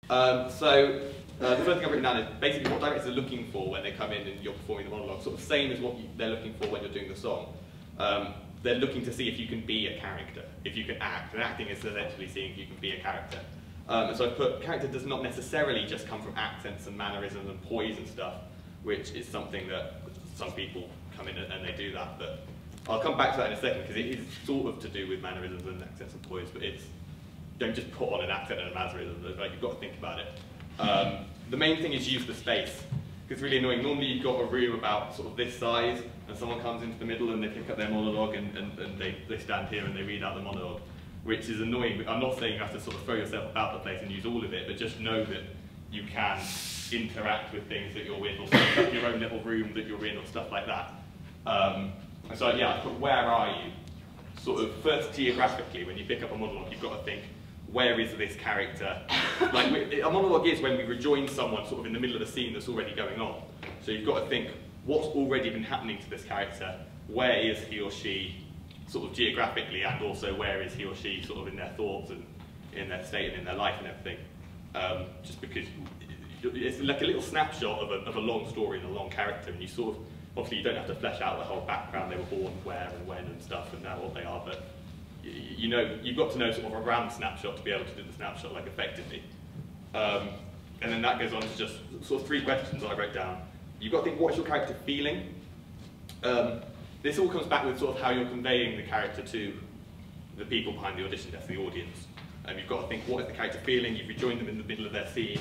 The first thing I've written down is basically what directors are looking for when they come in and you're performing the monologue, sort of same as what they're looking for when you're doing the song. They're looking to see if you can be a character, if you can act, and acting is essentially seeing if you can be a character. So I've put, character does not necessarily just come from accents and mannerisms and poise and stuff, which is something that some people come in and they do that, but I'll come back to that in a second because it is sort of to do with mannerisms and accents and poise, but it's, don't just put on an accent and a mannerism, like, you've got to think about it. The main thing is use the space, because it's really annoying. Normally you've got a room about sort of this size, and someone comes into the middle and they pick up their monologue and they stand here and they read out the monologue, which is annoying. I'm not saying you have to sort of throw yourself about the place and use all of it, but just know that you can interact with things that you're with, or set up your own little room that you're in, or stuff like that. So yeah, I put where are you? Sort of first geographically, when you pick up a monologue, you've got to think, where is this character? Like, a monologue is when we rejoin someone sort of in the middle of a scene that's already going on. So you've got to think, what's already been happening to this character? Where is he or she sort of geographically, and also where is he or she sort of in their thoughts and in their state and in their life and everything? Just because it's like a little snapshot of a long story and a long character, and you sort of, obviously you don't have to flesh out the whole background, they were born where and when and stuff and now what they are, but you know, you've got to know sort of around the snapshot to be able to do the snapshot like effectively. And then that goes on to just sort of 3 questions I wrote down. You've got to think, what's your character feeling? This all comes back with sort of how you're conveying the character to the people behind the audition desk, the audience. You've got to think, what is the character feeling? You've rejoined them in the middle of their scene.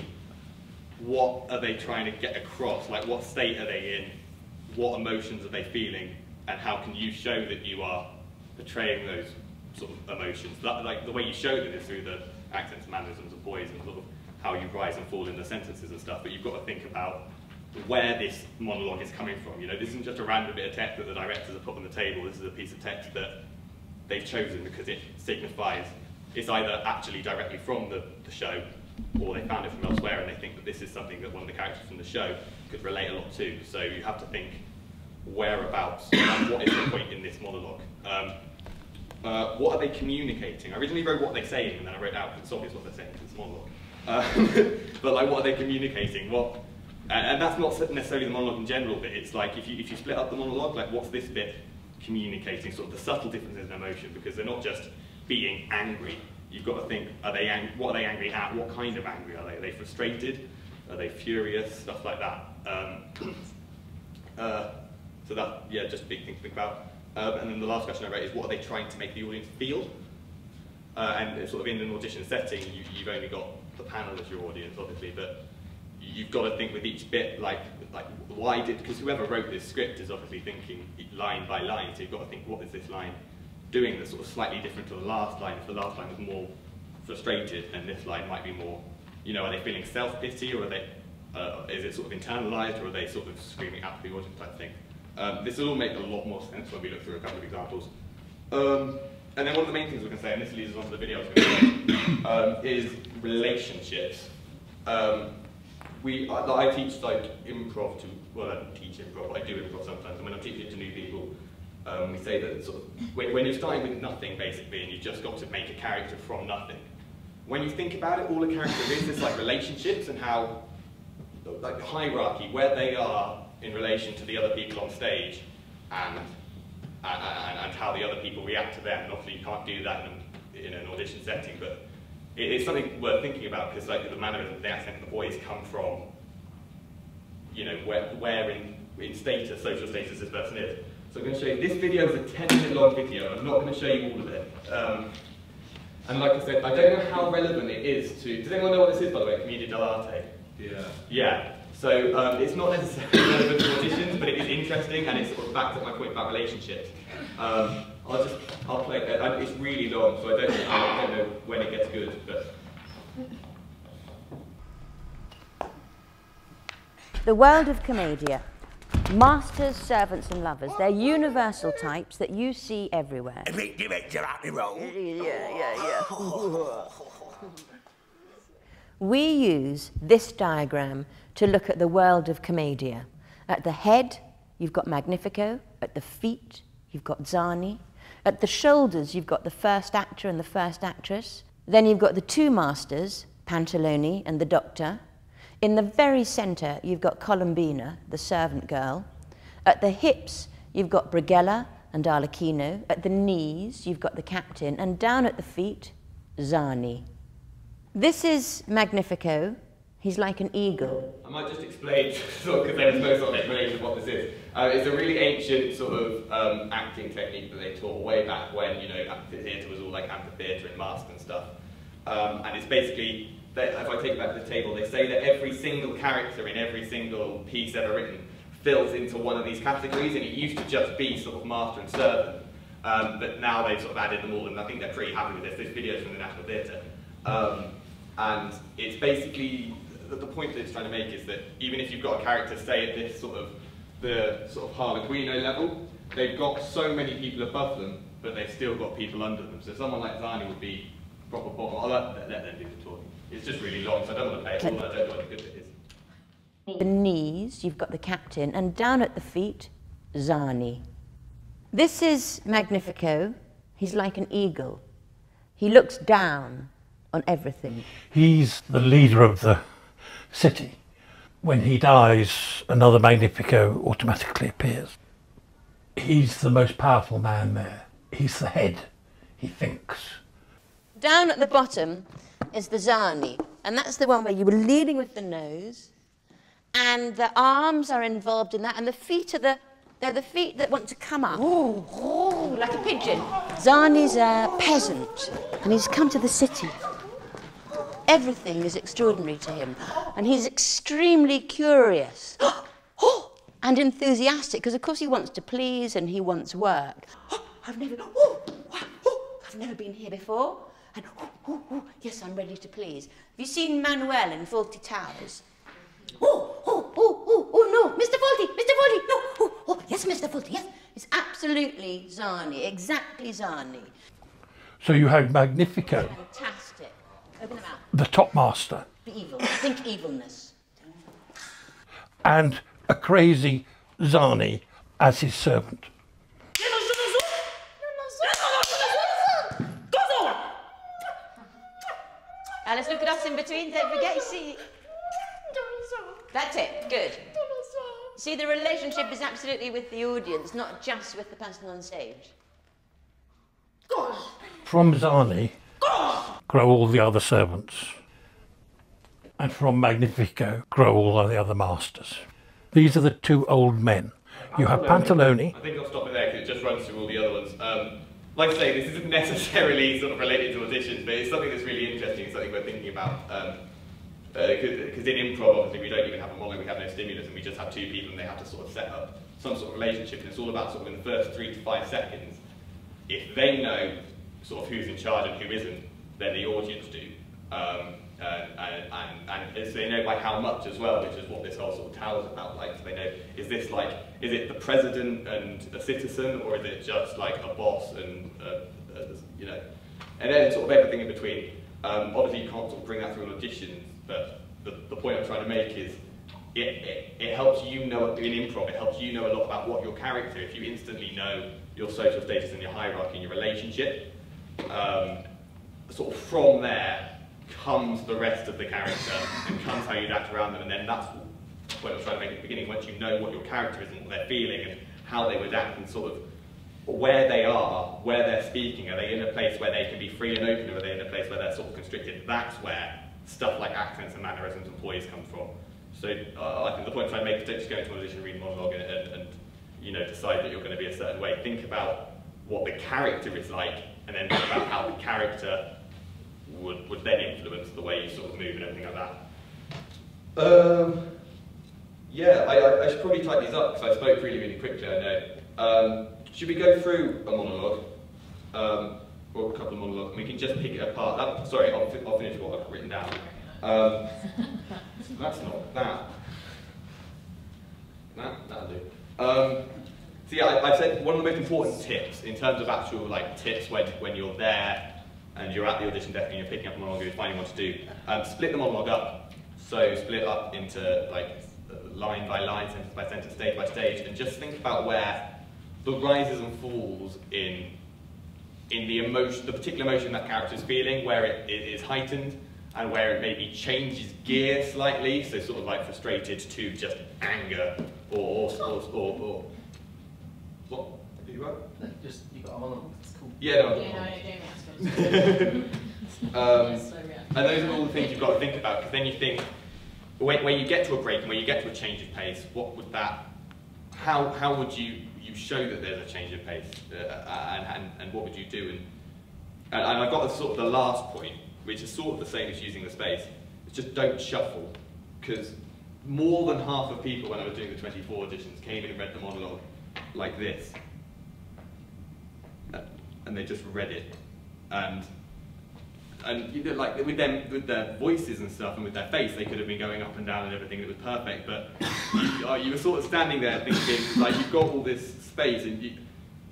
What are they trying to get across? Like, what state are they in? What emotions are they feeling? And how can you show that you are portraying those sort of emotions? Like, the way you show them is through the accents, mannerisms, and poise, and sort of how you rise and fall in the sentences and stuff, but you've got to think about where this monologue is coming from. You know, this isn't just a random bit of text that the directors have put on the table. This is a piece of text that they've chosen because it signifies it's either actually directly from the show, or they found it from elsewhere and they think that this is something that one of the characters from the show could relate a lot to. So you have to think whereabouts, and what is the point in this monologue. What are they communicating? I originally wrote what they're saying, and then I wrote out, it's obvious what they're saying, because it's a monologue. But like, what are they communicating? And that's not necessarily the monologue in general, but it's like, if you split up the monologue, like, what's this bit communicating? Sort of the subtle differences in emotion, because they're not just being angry. You've got to think, what are they angry at? What kind of angry are they? Are they frustrated? Are they furious? Stuff like that. So that, yeah, just a big thing to think about. And then the last question I wrote is, what are they trying to make the audience feel? And sort of in an audition setting, you've only got the panel as your audience, obviously, but you've got to think with each bit, like why did, because whoever wrote this script is obviously thinking line by line, so you've got to think, what is this line doing that's sort of slightly different to the last line? If the last line was more frustrated, and this line might be more, you know, are they feeling self-pity, or are they, is it sort of internalized, or are they sort of screaming at the audience type thing? This will all make a lot more sense when we look through a couple of examples. And then one of the main things we can say, and this leads us on to the video I was going to say, is relationships. I teach like improv to, well, I don't teach improv, but I do improv sometimes, and when I'm teaching it to new people, we say that sort of, when you're starting with nothing basically, and you've just got to make a character from nothing, when you think about it, all a character is like relationships and how, like the hierarchy, where they are in relation to the other people on stage, and how the other people react to them. And obviously you can't do that in an audition setting, but it's something worth thinking about, because like the mannerism, the accent, and the voice come from, you know, where in status, social status this person is. So I'm going to show you, this video is a 10-minute long video. I'm not going to show you all of it. And like I said, I don't know how relevant it is to, does anyone know what this is, by the way, commedia dell'arte? Yeah. Yeah. So it's not necessarily relevant to auditions, but it is interesting, and it's sort of back to my point about relationships. I'll play it. It's really long, so I don't know when it gets good, but. The world of commedia. Masters, servants and lovers. They're universal types that you see everywhere. We use this diagram to look at the world of commedia. At the head, you've got Magnifico. At the feet, you've got Zani. At the shoulders, you've got the first actor and the first actress. Then you've got the two masters, Pantalone and the doctor. In the very centre, you've got Columbina, the servant girl. At the hips, you've got Brighella and Arlecchino. At the knees, you've got the captain. And down at the feet, Zani. This is Magnifico. He's like an eagle. I might just explain, because there's no sort of explanation of what this is. It's a really ancient sort of acting technique that they taught way back when, you know, amphitheatre was all like amphitheatre and mask and stuff. And it's basically, if I take it back to the table, they say that every single character in every single piece ever written fills into one of these categories, and it used to just be sort of master and servant. But now they've sort of added them all, and I think they're pretty happy with this. There's videos from the National Theatre. And it's basically, the point that it's trying to make is that even if you've got a character, say at this sort of, the sort of Harlequino level, they've got so many people above them, but they've still got people under them. So someone like Zani would be proper bottom. I'll let them do the talking. It's just really long, so I don't want to play it all, I don't know what the good bit is. The knees, you've got the captain, and down at the feet, Zani. This is Magnifico. He's like an eagle. He looks down on everything. He's the leader of the city. When he dies, another Magnifico automatically appears. He's the most powerful man there. He's the head. He thinks. Down at the bottom is the Zani, and that's the one where you were leading with the nose, and the arms are involved in that, and the feet are they're the feet that want to come up, like a pigeon. Zani's a peasant, and he's come to the city. Everything is extraordinary to him, and he's extremely curious and enthusiastic, because of course he wants to please and he wants work. I've never been here before, and yes, I'm ready to please. Have you seen Manuel in Fawlty Towers? No, Mr. Fawlty, no, yes, Mr. Fawlty, yes. It's absolutely Zani, exactly Zani. So you have Magnifico. Fantastic. Open them out. The top master. Evil, think evilness. And a crazy Zani as his servant. Alice, look at us in between, don't forget, you see. That's it, good. See, the relationship is absolutely with the audience, not just with the person on stage. From Zani grow all the other servants. And from Magnifico grow all the other masters. These are the two old men. You have Pantalone. I think I'll stop it there because it just runs through all the other ones. Like I say, this isn't necessarily sort of related to auditions, but it's something that's really interesting, something we're thinking about. Because in improv, obviously, we don't even have a monologue, we have no stimulus, and we just have two people and they have to sort of set up some sort of relationship, and it's all about sort of in the first 3 to 5 seconds, if they know sort of who's in charge and who isn't, then the audience do. And so they know by how much as well, which is what this whole sort of tower's about. Like, so they know, is it the president and a citizen, or is it just like a boss and you know, and then sort of everything in between. Obviously, you can't sort of bring that through an audition, but the point I'm trying to make is it helps you know, in improv, it helps you know a lot about what your character, if you instantly know your social status and your hierarchy and your relationship, sort of from there comes the rest of the character and comes how you'd act around them, and then that's the point I was trying to make at the beginning. Once you know what your character is and what they're feeling and how they would act and sort of where they are, where they're speaking, are they in a place where they can be free and open, or are they in a place where they're sort of constricted? That's where stuff like accents and mannerisms and poise come from. So I think the point I'm trying to make is don't just go into an audition, read monologue and you know, decide that you're going to be a certain way. Think about what the character is like, and then think about how the character would then influence the way you sort of move and everything like that. Yeah, I should probably type these up because I spoke really, really quickly, I know. Should we go through a monologue? Or a couple of monologues, and we can just pick it apart. Sorry, I'll finish what I've written down. That's not that. That'll do. So yeah, I've said one of the most important tips in terms of actual like tips when you're there and you're at the audition desk and you're picking up a monologue and you're finding what to do. Split the monologue up. So split up into like line by line, sentence by sentence, stage by stage, and just think about where the rises and falls in the emotion, the particular emotion that character is feeling, where it is heightened, and where it maybe changes gear slightly, so sort of like frustrated to just anger, or what? Did you work? Just, you got a monologue, it's cool. Yeah, no. And those are all the things you've got to think about, because then you think, when you get to a break and when you get to a change of pace, what would that, how would you show that there's a change of pace, and what would you do? And I've got sort of the last point, which is sort of the same as using the space. It's just don't shuffle, because more than half of people when I was doing the 24 auditions came in and read the monologue like this, and they just read it, and you know, like with their voices and stuff and with their face, they could have been going up and down and everything, and it was perfect. But you were sort of standing there thinking, like, you've got all this space, and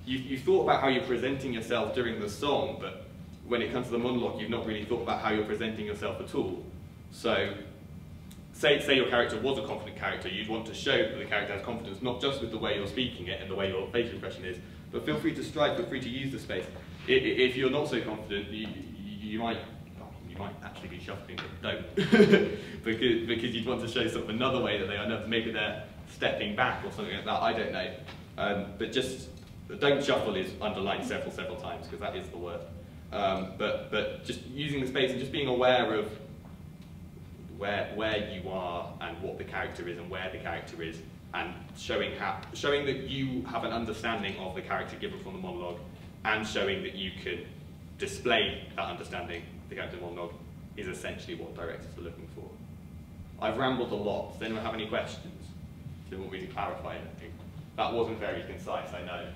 you thought about how you're presenting yourself during the song, but when it comes to the monologue, you've not really thought about how you're presenting yourself at all. So, say your character was a confident character, you'd want to show that the character has confidence, not just with the way you're speaking it and the way your facial expression is, but feel free to strike, feel free to use the space. If you're not so confident, you might actually be shuffling, but don't. because you'd want to show sort of another way that they are, maybe they're stepping back or something like that, I don't know. But just, don't shuffle is underlined several times, because that is the word. But just using the space and just being aware of where you are and what the character is and where the character is, and showing that you have an understanding of the character given from the monologue, and showing that you can display that understanding of the character monologue is essentially what directors are looking for. I've rambled a lot. Does anyone have any questions? Do you want me to clarify anything? That wasn't very concise, I know.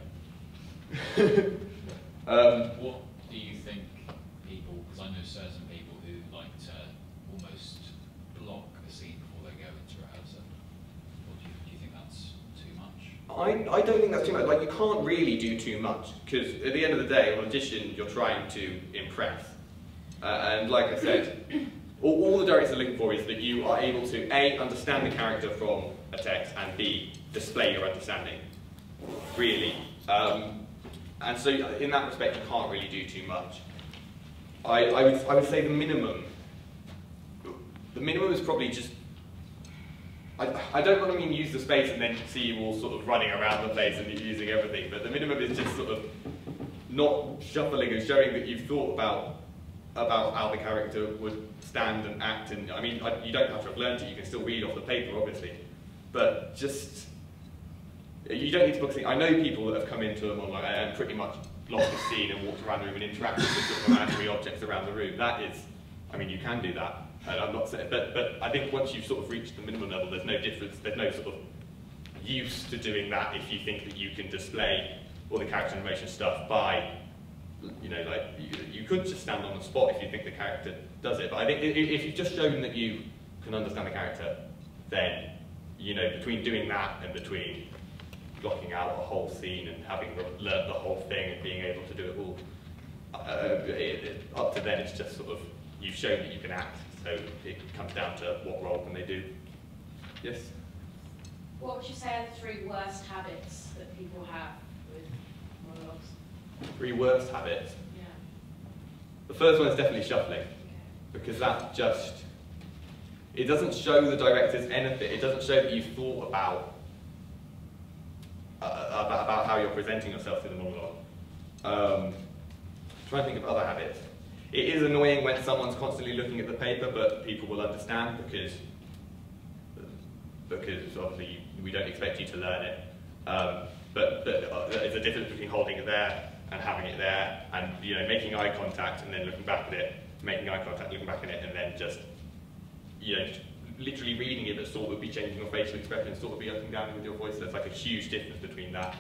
What do you think people, because I know certain people who like to almost block a scene before they go into rehearsal. Do you think that's too much? I don't think that's too much. Like, you can't really do too much, because at the end of the day, on audition, you're trying to impress. And like I said, all the directors are looking for is that you are able to A, understand the character from a text, and B, display your understanding, really. And so in that respect, you can't really do too much. I would say the minimum is probably just, I don't want to mean use the space and then see you all sort of running around the place and using everything, but the minimum is just sort of not shuffling and showing that you've thought about how the character would stand and act. And I mean, you don't have to have learned it, you can still read off the paper, obviously, but just, you don't need to book a scene. I know people that have come into a monologue and pretty much blocked the scene and walked around the room and interacted with sort of imaginary objects around the room. That is, I mean, you can do that. And I'm not saying, but I think once you've sort of reached the minimum level, there's no difference, there's no sort of use to doing that if you think that you can display all the character and emotion stuff by, you know, like, you could just stand on the spot if you think the character does it. But I think if you've just shown that you can understand the character, then, you know, between doing that and between blocking out a whole scene and having learnt the whole thing and being able to do it all, up to then it's just sort of, you've shown that you can act, so it comes down to what role can they do. Yes? What would you say are the 3 worst habits that people have with monologues? 3 worst habits? Yeah. The first one is definitely shuffling, because that just, it doesn't show the directors anything, it doesn't show that you've thought about how you're presenting yourself through the monologue. Try and think of other habits. It is annoying when someone's constantly looking at the paper, but people will understand because obviously we don't expect you to learn it. But there's a difference between holding it there and having it there, and, you know, making eye contact and then looking back at it, making eye contact, looking back at it, and then just, you know, literally reading it, but sort of be changing your facial expression, sort of be up and down with your voice. There's like a huge difference between that.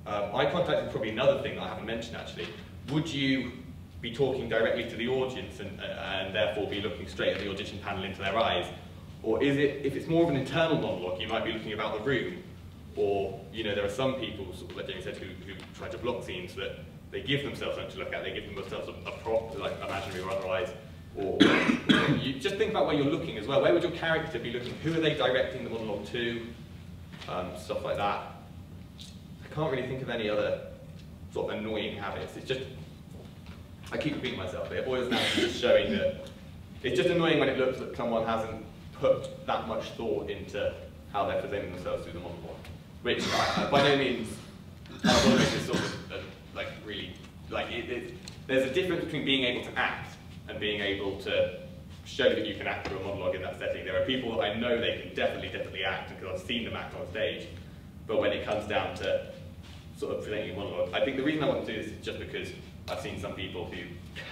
Eye contact is probably another thing that I haven't mentioned actually. Would you be talking directly to the audience and therefore be looking straight at the audition panel into their eyes? Or is it, if it's more of an internal monologue, you might be looking about the room, or, you know, there are some people, sort of like Jamie said, who try to block scenes that they give themselves something to look at, they give themselves a prop, like imaginary or otherwise, or you just think about where you're looking as well. Where would your character be looking? Who are they directing the monologue to? Stuff like that. I can't really think of any other sort of annoying habits. It's just, I keep repeating myself, but it boils down to just showing that It's just annoying when it looks like someone hasn't put that much thought into how they're presenting themselves through the monologue, which by no means is sort of like really like there's a difference between being able to act and being able to show that you can act through a monologue in that setting. There are people that I know they can definitely act because I've seen them act on stage, but when it comes down to sort of presenting a monologue, I think the reason I want to do this is just because I've seen some people who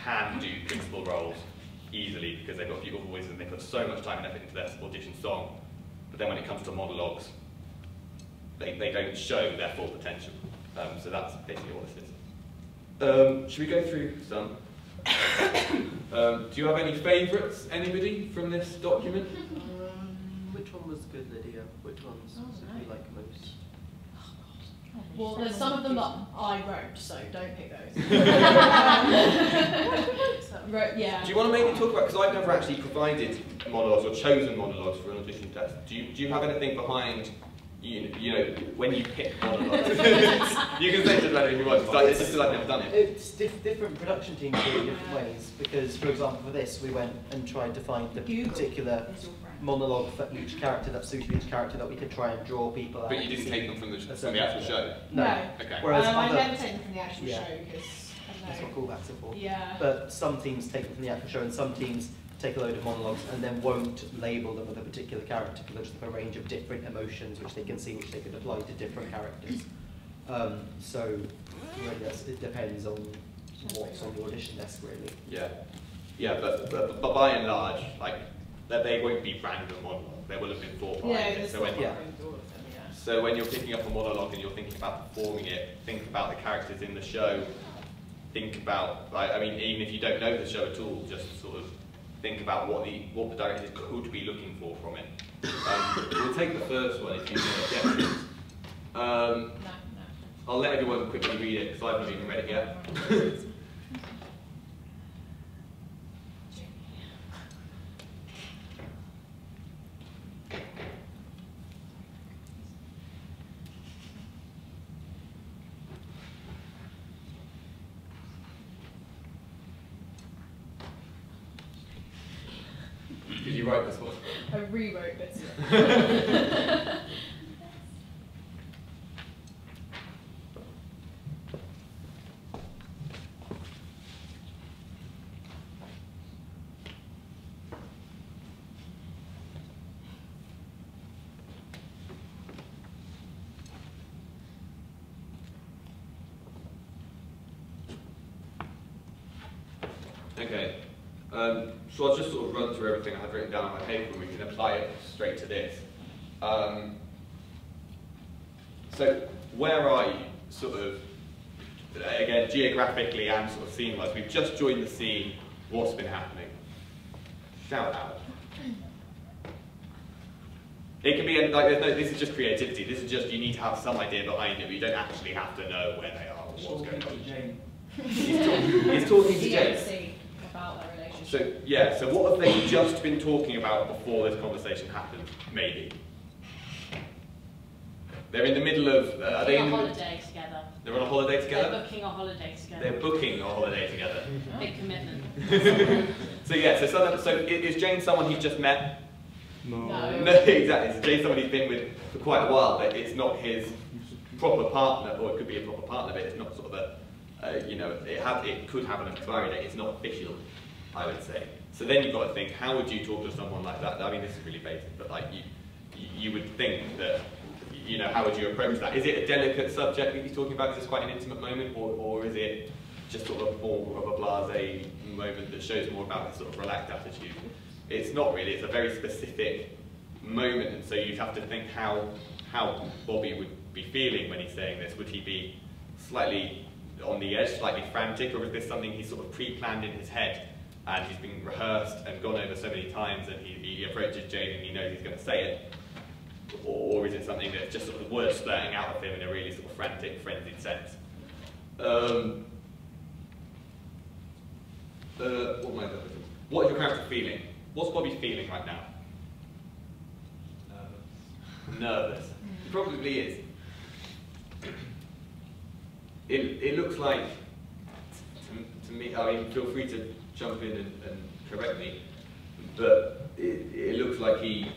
can do principal roles easily because they've got beautiful voices and they put so much time and effort into their audition song, but then when it comes to monologues, they don't show their full potential. So that's basically what this is. Should we go through some? Do you have any favourites, anybody, from this document? Which one was good, Lydia? Which ones did you like most? Well, there's some of them that I wrote, so don't pick those. Yeah. Do you want to maybe talk about, because I've never actually provided monologues or chosen monologues for an audition test. Do you have anything behind, you know, when you pick monologues? You can say just about it if you want, because it's just because I've never done it. It's different production teams do it different ways, because, for example, for this, we went and tried to find the particular monologue for each character that suited each character that we could try and draw people out. But you didn't take them from the actual show? No. Okay. Whereas I never take them from the actual show, because that's what callbacks are for. Yeah. But some teams take them from the actual show, and some teams take a load of monologues and then won't label them with a particular character, because there's just a range of different emotions which they can see, which they could apply to different characters. So really it depends on what's on the audition desk, really. Yeah, yeah, but by and large, like they won't be random monologue. There will have been 4 or 5. Yeah, so when you're picking up a monologue and you're thinking about performing it, think about the characters in the show. Think about, like, I mean, even if you don't know the show at all, just sort of think about what the directors could be looking for from it. We'll take the first one if you have objections. I'll let everyone quickly read it because I've not even read it yet. Did you write this one? I rewrote bits of it. Okay. So I'll just sort of run through everything I have written down on my paper and we can apply it straight to this. So where are you, sort of, again, geographically and sort of scene-wise? We've just joined the scene. What's been happening? Shout out. It can be, like, this is just creativity. This is just, you need to have some idea behind it, but you don't actually have to know where they are or what's going on. He's talking to Jane. About their relationship. So, yeah, so what have they just been talking about before this conversation happened? Maybe. They're in the middle of... are they on holiday together. They're on a holiday together? They're booking a holiday together. They're booking a holiday together. Big commitment. So yeah, so is Jane someone he's just met? No. No, exactly. So Jane's someone he's been with for quite a while, but it's not his proper partner, or it could be a proper partner, but it's not sort of a... you know, it could have an expiry date. It's not official, I would say. So then you've got to think, how would you talk to someone like that? I mean, this is really basic, but like you would think that, you know, how would you approach that? Is it a delicate subject that he's talking about? Is this quite an intimate moment, or is it just sort of more of a blasé moment that shows more about his sort of relaxed attitude? It's not really. It's a very specific moment, and so you'd have to think how Bobby would be feeling when he's saying this. Would he be slightly on the edge, slightly frantic, or is this something he's sort of pre-planned in his head and he's been rehearsed and gone over so many times and he approaches Jane and he knows he's going to say it? Or is it something that's just sort of words splurting out of him in a really sort of frantic, frenzied sense? What is your character feeling? What's Bobby feeling right now? Nervous. He probably is. It looks like, to me, I mean, feel free to jump in and correct me, but it looks like he...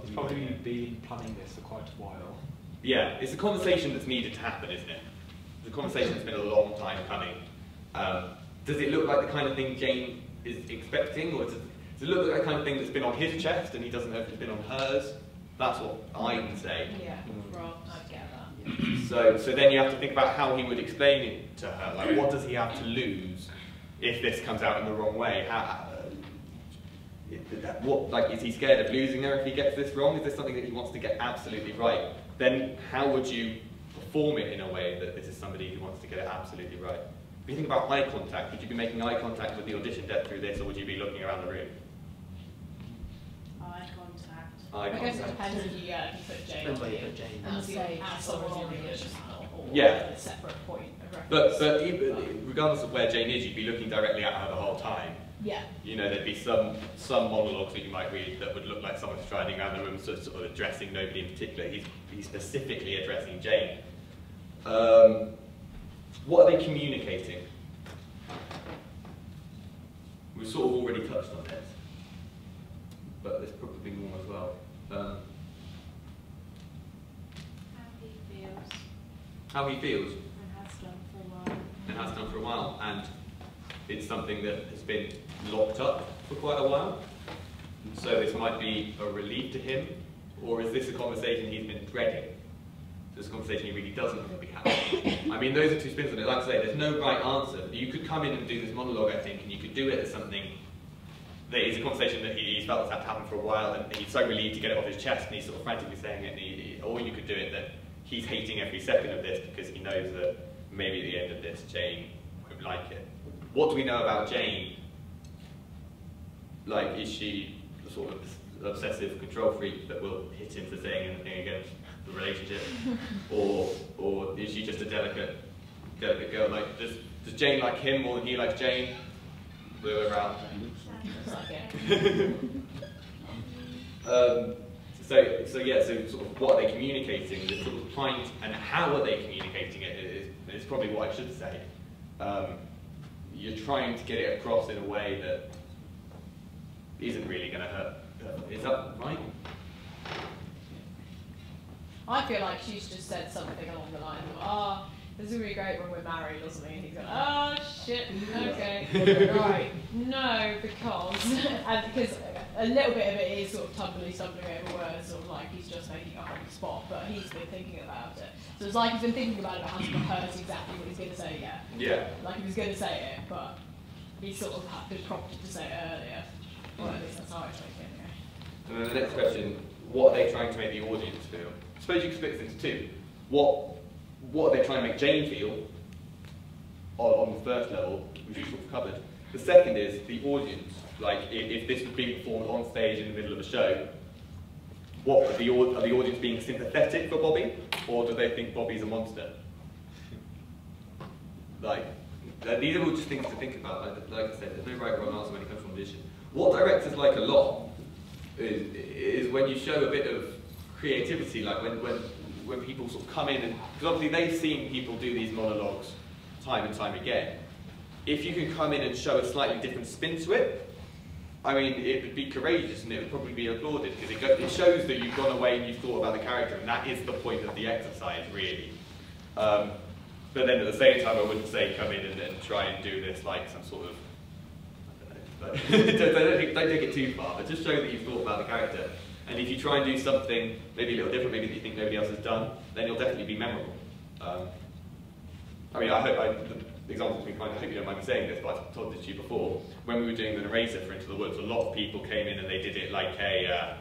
He's probably been planning this for quite a while. Yeah, it's a conversation that's needed to happen, isn't it? It's a conversation that's been a long time coming. Does it look like the kind of thing Jane is expecting, or does it look like the kind of thing that's been on his chest and he doesn't know if it's been on hers? That's what I would say. Yeah, well, I get that. So then you have to think about how he would explain it to her. Like, what does he have to lose if this comes out in the wrong way? Is he scared of losing her if he gets this wrong? Is this something that he wants to get absolutely right? Then how would you perform it in a way that this is somebody who wants to get it absolutely right? If you think about eye contact, would you be making eye contact with the audition desk through this, or would you be looking around the room? Eye contact. Eye I guess it contact. depends if you put Jane Depends on where you you put Jane. and see as someone on the audition or Yeah. a separate point of reference. But even, regardless of where Jane is, you'd be looking directly at her the whole time. Yeah. You know, there'd be some monologues that you might read that would look like someone striding around the room, sort of addressing nobody in particular. He's specifically addressing Jane. What are they communicating? We've sort of already touched on this, but there's probably more as well. How he feels. And has done for a while. And has done for a while, and it's something that has been locked up for quite a while. So this might be a relief to him, or is this a conversation he's been dreading? This is a conversation he really doesn't want to be having. I mean, those are two spins on it. Like I say, there's no right answer. You could come in and do this monologue, I think, and you could do it as something that is a conversation that he's felt has had to happen for a while, and he's so relieved to get it off his chest, and he's sort of frantically saying it, or you could do it that he's hating every second of this because he knows that maybe at the end of this, Jane won't like it. What do we know about Jane? Like, is she the sort of obsessive control freak that will hit him for saying anything against the relationship? or is she just a delicate girl? Like, does Jane like him more than he likes Jane? The other way around. So sort of what are they communicating? The sort of point, and how are they communicating it is probably what I should say. You're trying to get it across in a way that isn't really going to hurt. Is that right? I feel like she's just said something along the lines of, this is really great when we're married or something, and he's going, oh shit, okay, right, no, because a little bit of it is sort of stumbling over words, sort of like he's just making it up on the spot, but he's been thinking about it. So it's like he's been thinking about it, but hasn't heard exactly what he's going to say yet. Yeah. Like he was going to say it, but he sort of had been prompted to say it earlier. Or at least that's how I take it anyway. And then the next question, what are they trying to make the audience feel? I suppose you could split this into two. What are they trying to make Jane feel on the first level, which we sort of covered. The second is the audience. Like, if this was being performed on stage in the middle of a show, are the audience being sympathetic for Bobby, or do they think Bobby's a monster? Like, these are all just things to think about. Like I said, there's no right or wrong answer when it comes from audition. What directors like a lot is when you show a bit of creativity, like when people sort of come in, and because obviously they've seen people do these monologues time and time again. If you can come in and show a slightly different spin to it, I mean, it would be courageous and it would probably be applauded, because it shows that you've gone away and you've thought about the character, and that is the point of the exercise, really. But then at the same time, I wouldn't say come in and try and do this like some sort of, I don't know, don't take it too far, but just show that you've thought about the character. And if you try and do something maybe a little different, maybe that you think nobody else has done, then you'll definitely be memorable. I mean, the example's been kind of, I hope you don't mind me saying this, but I've told this to you before. When we were doing the narrator for Into the Woods, a lot of people came in and they did it like a,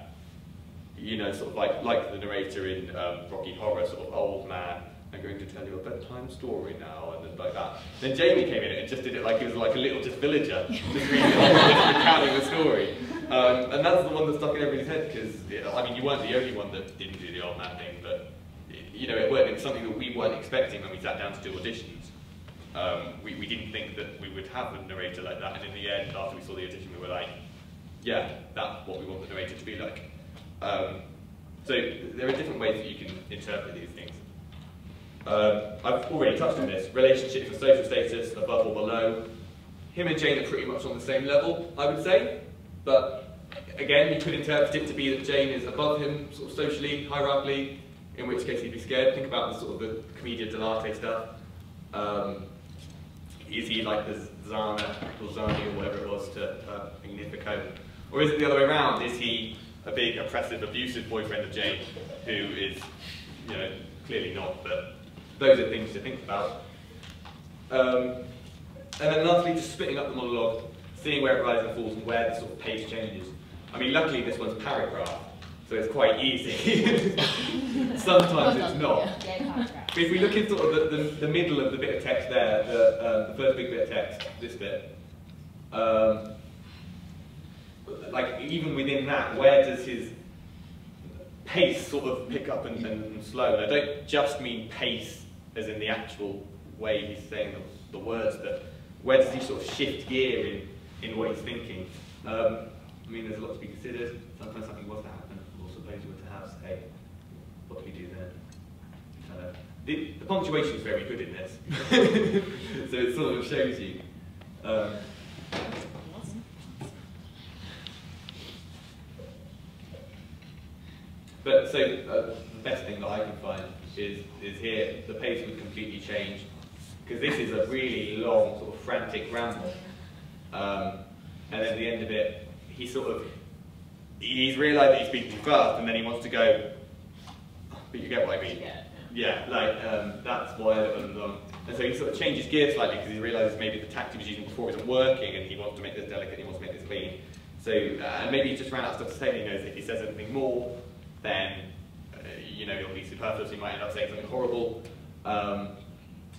you know, sort of like the narrator in Rocky Horror, sort of old man, I'm going to tell you a bedtime story now, and then like that. Then Jamie came in and just did it like he was like a little just villager, just reading recounting the story. And that's the one that stuck in everybody's head, because, I mean, you weren't the only one that didn't do the old man thing, but, you know, it was something that we weren't expecting when we sat down to do auditions. We didn't think that we would have a narrator like that, and in the end, after we saw the audition, we were like, yeah, that's what we want the narrator to be like. So there are different ways that you can interpret these things. I've already touched on this. Relationships and social status, above or below. him and Jane are pretty much on the same level, I would say. But again, you could interpret it to be that Jane is above him, sort of socially, hierarchically, in which case he'd be scared. Think about the sort of the commedia dell'arte stuff. Is he like the Zana or Zani or whatever it was to Magnifico? Or is it the other way around? Is he a big, oppressive, abusive boyfriend of Jane, who is, you know, clearly not, but those are things to think about. And then lastly, just splitting up the monologue, seeing where it rises and falls and where the sort of pace changes. I mean, luckily this one's paragraph, so it's quite easy. Sometimes it's not. But if we look at sort of the middle of the bit of text there, the first big bit of text, this bit, like even within that, where does his pace sort of pick up and slow? And I don't just mean pace as in the actual way he's saying the words, but where does he sort of shift gear in what he's thinking? I mean, there's a lot to be considered. Sometimes something was to happen, or suppose you were to have, say, what do we do then? The punctuation is very good in this, so it sort of shows you. But so the best thing that I can find is here. The pace would completely change because this is a really long, sort of frantic ramble, and at the end of it, he's realised that he's speaking too fast, and then he wants to go. But you get what I mean. Yeah, like that's why. And so he sort of changes gear slightly because he realises maybe the tactic he was using before isn't working, and he wants to make this delicate. He wants to make this clean. So and maybe he just ran out of stuff to say. He knows if he says anything more, then you know, it'll be superfluous. He might end up saying something horrible. And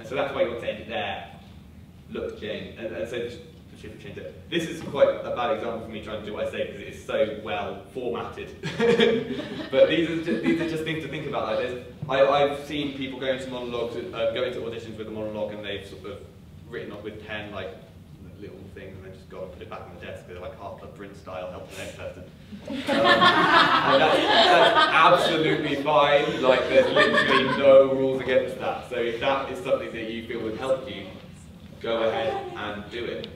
so that's why you want to end it there. Look, Jane, and so just change it. This is quite a bad example for me trying to do what I say because it is so well formatted. But these are just things to think about like this. I've seen people go into monologues, go into auditions with a monologue, and they've sort of written up with pen like little things, and then just go and put it back on the desk. They're like half-blood print style, help the next person. And that's absolutely fine. Like there's literally no rules against that. So if that is something that you feel would help you, go ahead and do it.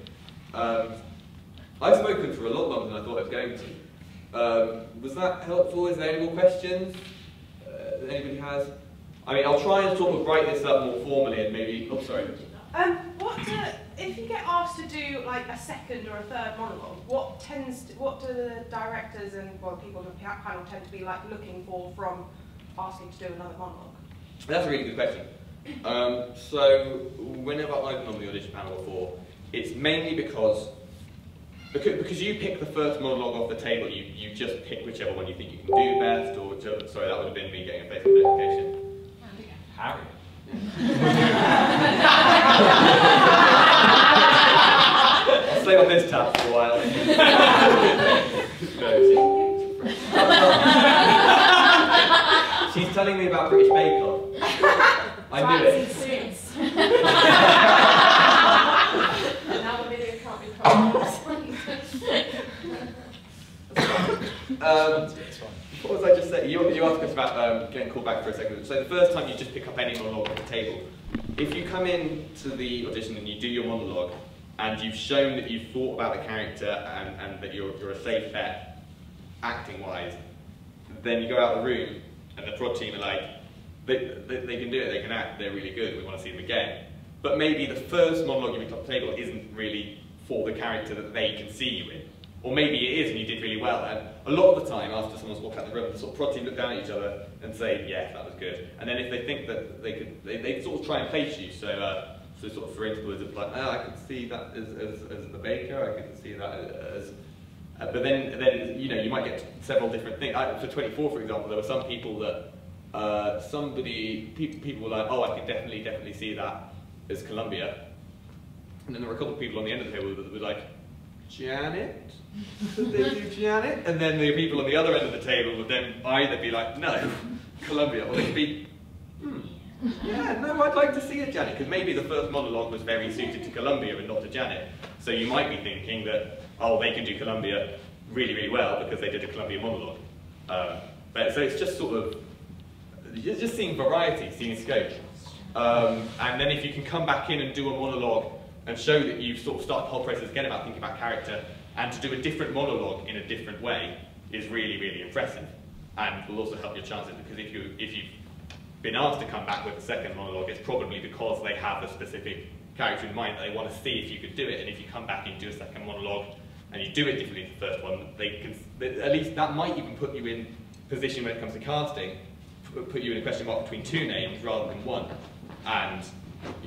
I've spoken for a lot longer than I thought I was going to. Was that helpful? Is there any more questions that anybody has? I mean, I'll try and sort of write this up more formally and maybe. Oh, sorry. If you get asked to do like a second or a third monologue, what do the directors and people on the panel tend to be like looking for from asking to do another monologue? That's a really good question. So whenever I've been on the audition panel before, it's mainly because you pick the first monologue off the table. You just pick whichever one you think you can do best. Or sorry, that would have been me getting a Facebook notification. Harry. I'll stay on this tab for a while. She's telling me about British Bake Off. I knew it. Now the video can't be processed. What was I just saying? You asked us about getting called back for a second. So the first time you just pick up any monologue off the table, if you come in to the audition and you do your monologue, and you've shown that you've thought about the character and that you're a safe bet, acting-wise, then you go out of the room and the prod team are like, they can do it, they can act, they're really good, we want to see them again. But maybe the first monologue you picked off the table isn't really for the character that they can see you in. Or maybe it is and you did really well. And a lot of the time, after someone's walked out the room, the sort of prod team look down at each other and say, yeah, that was good. And then if they think that they could, they sort of try and place you. So sort of for instance, it's like, oh, I could see that as the baker, I could see that as... but then you know, you might get several different things. For 24, for example, there were some people that, people were like, oh, I could definitely see that as Columbia. And then there were a couple of people on the end of the table that were like, Janet? Did they do Janet? And then the people on the other end of the table would then either be like, no, Columbia, or they'd be, yeah, no, I'd like to see a Janet, because maybe the first monologue was very suited to Columbia and not to Janet. So you might be thinking that, oh, they can do Columbia really, really well because they did a Columbia monologue. But so it's just sort of, just seeing variety, seeing scope. And then if you can come back in and do a monologue and show that you've sort of started the whole process again about thinking about character, and to do a different monologue in a different way is really, really impressive, and will also help your chances, because if you've been asked to come back with a second monologue, it's probably because they have a specific character in mind that they want to see if you could do it, and if you come back and do a second monologue and you do it differently to the first one, at least that might even put you in position when it comes to casting, put you in a question mark between two names rather than one. And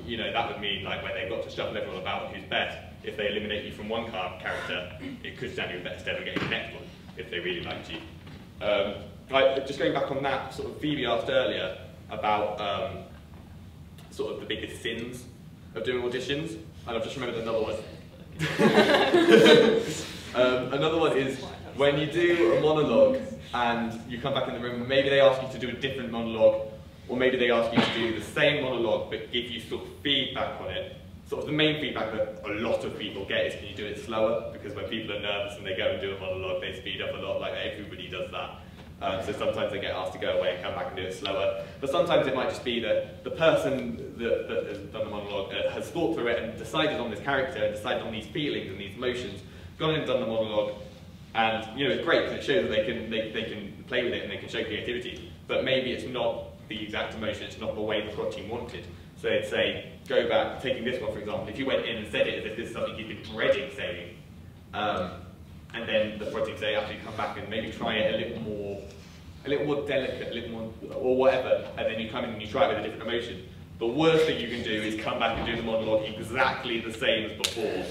you know, that would mean like when they've got to shuffle everyone about who's best, if they eliminate you from one character, it could stand you in better stead of getting the next one if they really liked you. Just going back on that, sort of Phoebe asked earlier about sort of the biggest sins of doing auditions, and I've just remembered another one. Another one is when you do a monologue and you come back in the room, maybe they ask you to do a different monologue, or maybe they ask you to do the same monologue but give you sort of feedback on it. Sort of the main feedback that a lot of people get is, can you do it slower? Because when people are nervous and they go and do a monologue, they speed up a lot, like everybody does that. So sometimes they get asked to go away and come back and do it slower. But sometimes it might just be that the person that has done the monologue has thought through it and decided on this character, and decided on these feelings and these emotions, gone in and done the monologue, and you know, it's great because it shows that they can play with it and they can show creativity. But maybe it's not the exact emotion, it's not the way the prod team wanted. So they'd say, go back, taking this one for example, if you went in and said it as if this is something you've been dreading saying, and then the prod team say, actually come back and maybe try it a little more delicate, a little more, or whatever, and then you come in and you try it with a different emotion. The worst thing you can do is come back and do the monologue exactly the same as before,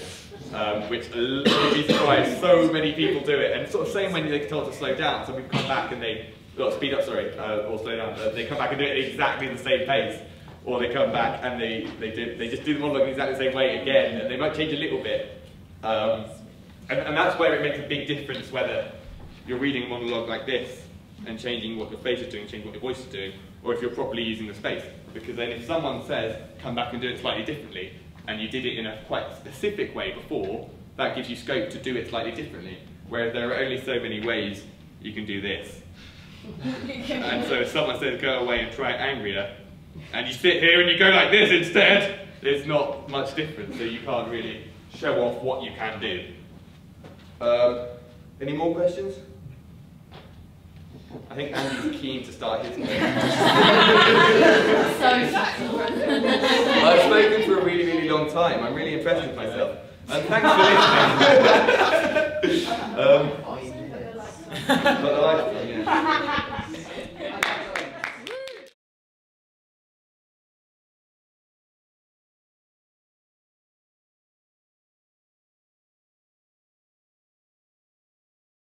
which you'd be surprised so many people do it. And it's sort of same when they're told to slow down. Some people come back and they, speed up, sorry, or slow down. They come back and do it at exactly the same pace, or they come back and they just do the monologue in exactly the same way again, and they might change a little bit. And that's where it makes a big difference whether you're reading a monologue like this and changing what your face is doing, changing what your voice is doing, or if you're properly using the space. Because then if someone says, come back and do it slightly differently, and you did it in a quite specific way before, that gives you scope to do it slightly differently. Whereas there are only so many ways you can do this. And so if someone says, go away and try it angrier, and you sit here and you go like this instead, there's not much difference, so you can't really show off what you can do. Any more questions? I think Andy's keen to start his question. I've spoken for a really, really long time. I'm really impressed with myself. And thanks for listening. But I like